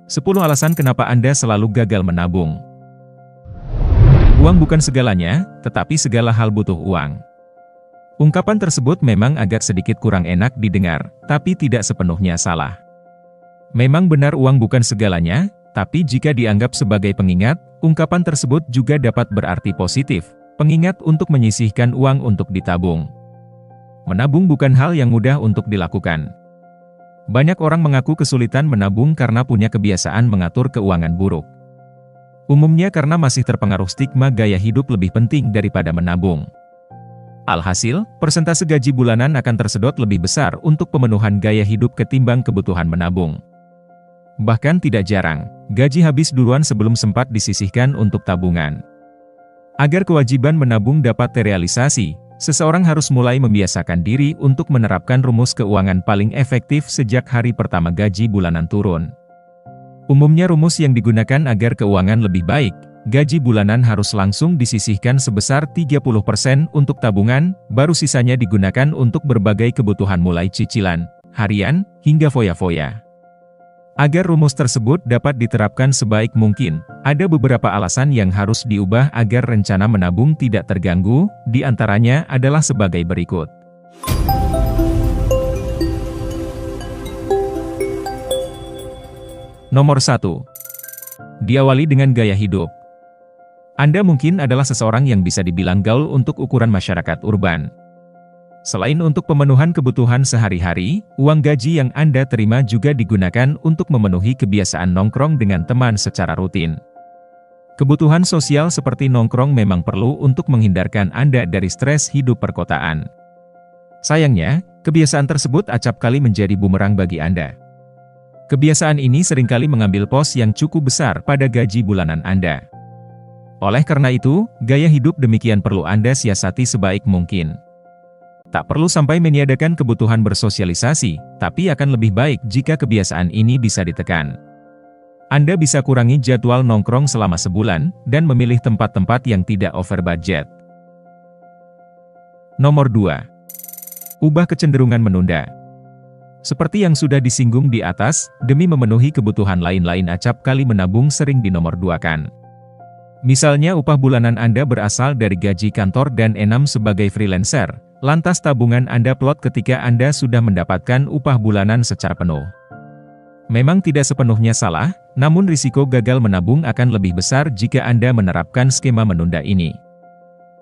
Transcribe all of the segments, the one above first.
10 alasan kenapa Anda selalu gagal menabung. Uang bukan segalanya, tetapi segala hal butuh uang. Ungkapan tersebut memang agak sedikit kurang enak didengar, tapi tidak sepenuhnya salah. Memang benar uang bukan segalanya, tapi jika dianggap sebagai pengingat, ungkapan tersebut juga dapat berarti positif, pengingat untuk menyisihkan uang untuk ditabung. Menabung bukan hal yang mudah untuk dilakukan. Banyak orang mengaku kesulitan menabung karena punya kebiasaan mengatur keuangan buruk. Umumnya karena masih terpengaruh stigma gaya hidup lebih penting daripada menabung. Alhasil, persentase gaji bulanan akan tersedot lebih besar untuk pemenuhan gaya hidup ketimbang kebutuhan menabung. Bahkan tidak jarang, gaji habis duluan sebelum sempat disisihkan untuk tabungan. Agar kewajiban menabung dapat terrealisasi, seseorang harus mulai membiasakan diri untuk menerapkan rumus keuangan paling efektif sejak hari pertama gaji bulanan turun. Umumnya rumus yang digunakan agar keuangan lebih baik, gaji bulanan harus langsung disisihkan sebesar 30% untuk tabungan, baru sisanya digunakan untuk berbagai kebutuhan mulai cicilan, harian, hingga foya-foya. Agar rumus tersebut dapat diterapkan sebaik mungkin, ada beberapa alasan yang harus diubah agar rencana menabung tidak terganggu, di antaranya adalah sebagai berikut. Nomor 1. Diawali dengan gaya hidup. Anda mungkin adalah seseorang yang bisa dibilang gaul untuk ukuran masyarakat urban. Selain untuk pemenuhan kebutuhan sehari-hari, uang gaji yang Anda terima juga digunakan untuk memenuhi kebiasaan nongkrong dengan teman secara rutin. Kebutuhan sosial seperti nongkrong memang perlu untuk menghindarkan Anda dari stres hidup perkotaan. Sayangnya, kebiasaan tersebut acap kali menjadi bumerang bagi Anda. Kebiasaan ini seringkali mengambil pos yang cukup besar pada gaji bulanan Anda. Oleh karena itu, gaya hidup demikian perlu Anda siasati sebaik mungkin. Tak perlu sampai meniadakan kebutuhan bersosialisasi, tapi akan lebih baik jika kebiasaan ini bisa ditekan. Anda bisa kurangi jadwal nongkrong selama sebulan, dan memilih tempat-tempat yang tidak over budget. Nomor 2. Ubah kecenderungan menunda. Seperti yang sudah disinggung di atas, demi memenuhi kebutuhan lain-lain acap kali menabung sering dinomor-duakan. Misalnya upah bulanan Anda berasal dari gaji kantor dan enam sebagai freelancer, lantas tabungan Anda plot ketika Anda sudah mendapatkan upah bulanan secara penuh. Memang tidak sepenuhnya salah, namun risiko gagal menabung akan lebih besar jika Anda menerapkan skema menunda ini.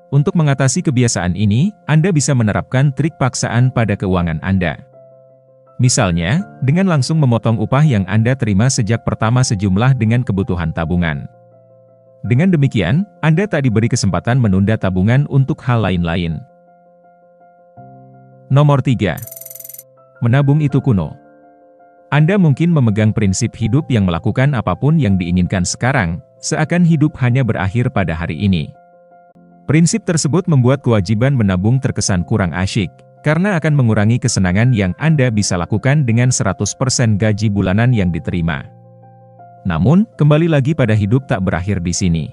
Untuk mengatasi kebiasaan ini, Anda bisa menerapkan trik paksaan pada keuangan Anda. Misalnya, dengan langsung memotong upah yang Anda terima sejak pertama sejumlah dengan kebutuhan tabungan. Dengan demikian, Anda tak diberi kesempatan menunda tabungan untuk hal lain-lain. Nomor 3. Menabung itu kuno. Anda mungkin memegang prinsip hidup yang melakukan apapun yang diinginkan sekarang, seakan hidup hanya berakhir pada hari ini. Prinsip tersebut membuat kewajiban menabung terkesan kurang asyik, karena akan mengurangi kesenangan yang Anda bisa lakukan dengan 100% gaji bulanan yang diterima. Namun, kembali lagi pada hidup tak berakhir di sini.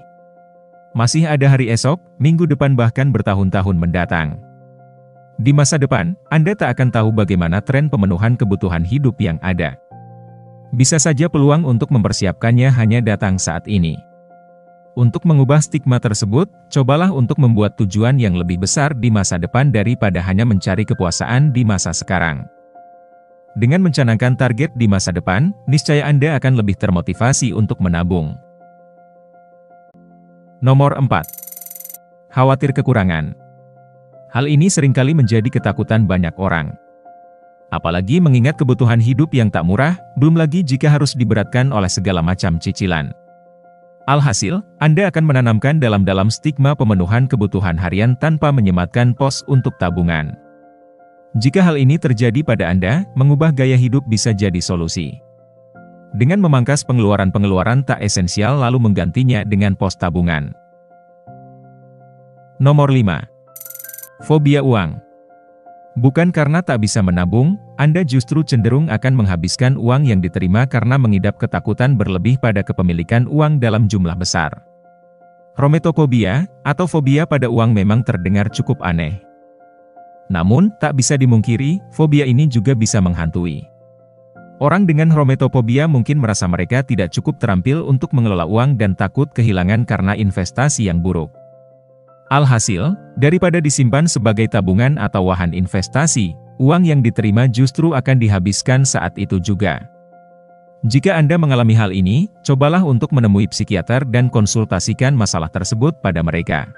Masih ada hari esok, minggu depan bahkan bertahun-tahun mendatang. Di masa depan, Anda tak akan tahu bagaimana tren pemenuhan kebutuhan hidup yang ada. Bisa saja peluang untuk mempersiapkannya hanya datang saat ini. Untuk mengubah stigma tersebut, cobalah untuk membuat tujuan yang lebih besar di masa depan daripada hanya mencari kepuasaan di masa sekarang. Dengan mencanangkan target di masa depan, niscaya Anda akan lebih termotivasi untuk menabung. Nomor 4. Khawatir kekurangan. Hal ini seringkali menjadi ketakutan banyak orang. Apalagi mengingat kebutuhan hidup yang tak murah, belum lagi jika harus diberatkan oleh segala macam cicilan. Alhasil, Anda akan menanamkan dalam-dalam stigma pemenuhan kebutuhan harian tanpa menyematkan pos untuk tabungan. Jika hal ini terjadi pada Anda, mengubah gaya hidup bisa jadi solusi. Dengan memangkas pengeluaran-pengeluaran tak esensial lalu menggantinya dengan pos tabungan. Nomor 5. Fobia uang. Bukan karena tak bisa menabung, Anda justru cenderung akan menghabiskan uang yang diterima karena mengidap ketakutan berlebih pada kepemilikan uang dalam jumlah besar. Rometofobia, atau fobia pada uang memang terdengar cukup aneh. Namun, tak bisa dimungkiri, fobia ini juga bisa menghantui. Orang dengan hermetofobia mungkin merasa mereka tidak cukup terampil untuk mengelola uang dan takut kehilangan karena investasi yang buruk. Alhasil, daripada disimpan sebagai tabungan atau wahan investasi, uang yang diterima justru akan dihabiskan saat itu juga. Jika Anda mengalami hal ini, cobalah untuk menemui psikiater dan konsultasikan masalah tersebut pada mereka.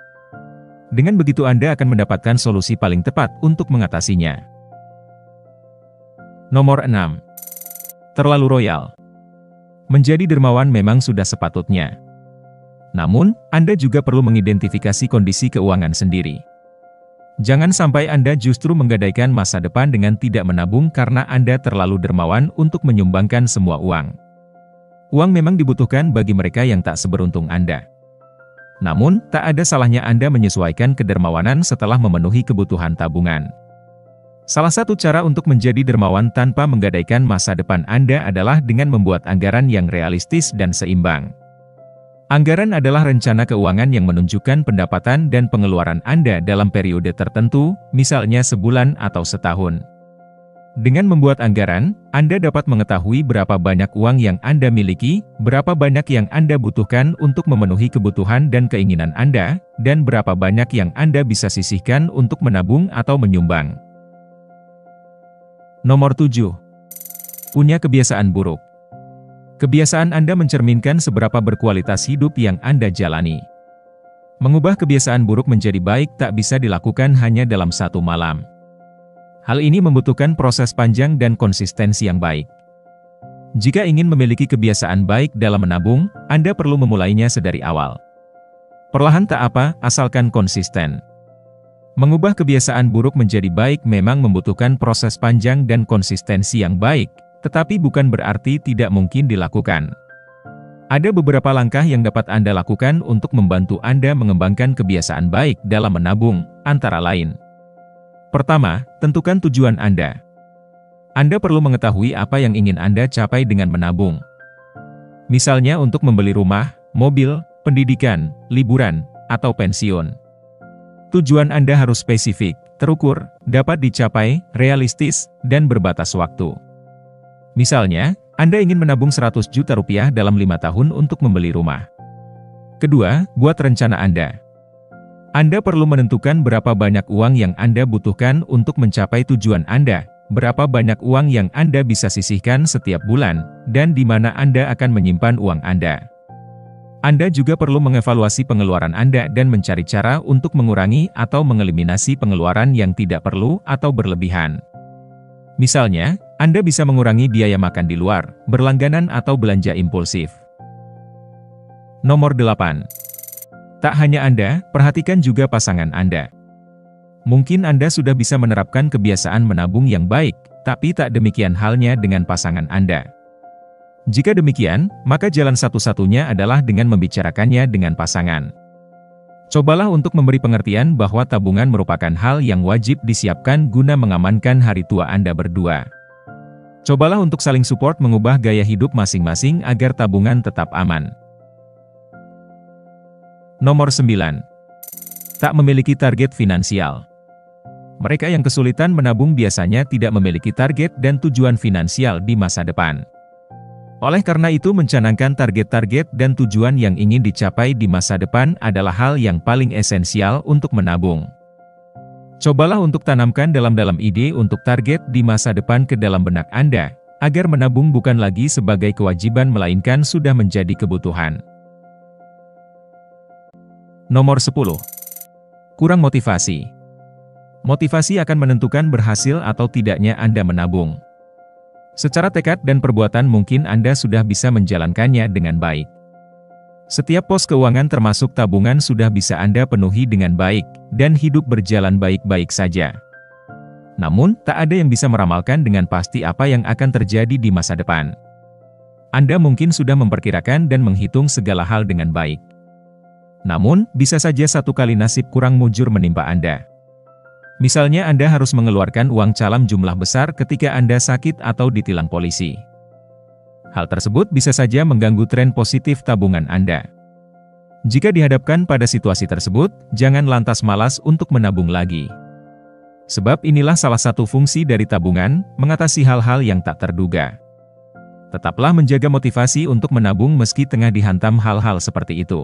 Dengan begitu Anda akan mendapatkan solusi paling tepat untuk mengatasinya. Nomor 6. Terlalu royal. Menjadi dermawan memang sudah sepatutnya. Namun, Anda juga perlu mengidentifikasi kondisi keuangan sendiri. Jangan sampai Anda justru menggadaikan masa depan dengan tidak menabung karena Anda terlalu dermawan untuk menyumbangkan semua uang. Uang memang dibutuhkan bagi mereka yang tak seberuntung Anda. Namun, tak ada salahnya Anda menyesuaikan kedermawanan setelah memenuhi kebutuhan tabungan. Salah satu cara untuk menjadi dermawan tanpa menggadaikan masa depan Anda adalah dengan membuat anggaran yang realistis dan seimbang. Anggaran adalah rencana keuangan yang menunjukkan pendapatan dan pengeluaran Anda dalam periode tertentu, misalnya sebulan atau setahun. Dengan membuat anggaran, Anda dapat mengetahui berapa banyak uang yang Anda miliki, berapa banyak yang Anda butuhkan untuk memenuhi kebutuhan dan keinginan Anda, dan berapa banyak yang Anda bisa sisihkan untuk menabung atau menyumbang. Nomor 7. Punya kebiasaan buruk. Kebiasaan Anda mencerminkan seberapa berkualitas hidup yang Anda jalani. Mengubah kebiasaan buruk menjadi baik tak bisa dilakukan hanya dalam satu malam. Hal ini membutuhkan proses panjang dan konsistensi yang baik. Jika ingin memiliki kebiasaan baik dalam menabung, Anda perlu memulainya sedari awal. Perlahan tak apa, asalkan konsisten. Mengubah kebiasaan buruk menjadi baik memang membutuhkan proses panjang dan konsistensi yang baik, tetapi bukan berarti tidak mungkin dilakukan. Ada beberapa langkah yang dapat Anda lakukan untuk membantu Anda mengembangkan kebiasaan baik dalam menabung, antara lain. Pertama, tentukan tujuan Anda. Anda perlu mengetahui apa yang ingin Anda capai dengan menabung. Misalnya untuk membeli rumah, mobil, pendidikan, liburan, atau pensiun. Tujuan Anda harus spesifik, terukur, dapat dicapai, realistis, dan berbatas waktu. Misalnya, Anda ingin menabung 100 juta rupiah dalam 5 tahun untuk membeli rumah. Kedua, buat rencana Anda. Anda perlu menentukan berapa banyak uang yang Anda butuhkan untuk mencapai tujuan Anda, berapa banyak uang yang Anda bisa sisihkan setiap bulan, dan di mana Anda akan menyimpan uang Anda. Anda juga perlu mengevaluasi pengeluaran Anda dan mencari cara untuk mengurangi atau mengeliminasi pengeluaran yang tidak perlu atau berlebihan. Misalnya, Anda bisa mengurangi biaya makan di luar, berlangganan atau belanja impulsif. Nomor 8. Tak hanya Anda, perhatikan juga pasangan Anda. Mungkin Anda sudah bisa menerapkan kebiasaan menabung yang baik, tapi tak demikian halnya dengan pasangan Anda. Jika demikian, maka jalan satu-satunya adalah dengan membicarakannya dengan pasangan. Cobalah untuk memberi pengertian bahwa tabungan merupakan hal yang wajib disiapkan guna mengamankan hari tua Anda berdua. Cobalah untuk saling support mengubah gaya hidup masing-masing agar tabungan tetap aman. Nomor 9. Tak memiliki target finansial. Mereka yang kesulitan menabung biasanya tidak memiliki target dan tujuan finansial di masa depan. Oleh karena itu mencanangkan target-target dan tujuan yang ingin dicapai di masa depan adalah hal yang paling esensial untuk menabung. Cobalah untuk tanamkan dalam ide untuk target di masa depan ke dalam benak Anda, agar menabung bukan lagi sebagai kewajiban melainkan sudah menjadi kebutuhan. Nomor 10. Kurang motivasi. Motivasi akan menentukan berhasil atau tidaknya Anda menabung. Secara tekad dan perbuatan mungkin Anda sudah bisa menjalankannya dengan baik. Setiap pos keuangan termasuk tabungan sudah bisa Anda penuhi dengan baik, dan hidup berjalan baik-baik saja. Namun, tak ada yang bisa meramalkan dengan pasti apa yang akan terjadi di masa depan. Anda mungkin sudah memperkirakan dan menghitung segala hal dengan baik. Namun, bisa saja satu kali nasib kurang mujur menimpa Anda. Misalnya Anda harus mengeluarkan uang calam jumlah besar ketika Anda sakit atau ditilang polisi. Hal tersebut bisa saja mengganggu tren positif tabungan Anda. Jika dihadapkan pada situasi tersebut, jangan lantas malas untuk menabung lagi. Sebab inilah salah satu fungsi dari tabungan, mengatasi hal-hal yang tak terduga. Tetaplah menjaga motivasi untuk menabung meski tengah dihantam hal-hal seperti itu.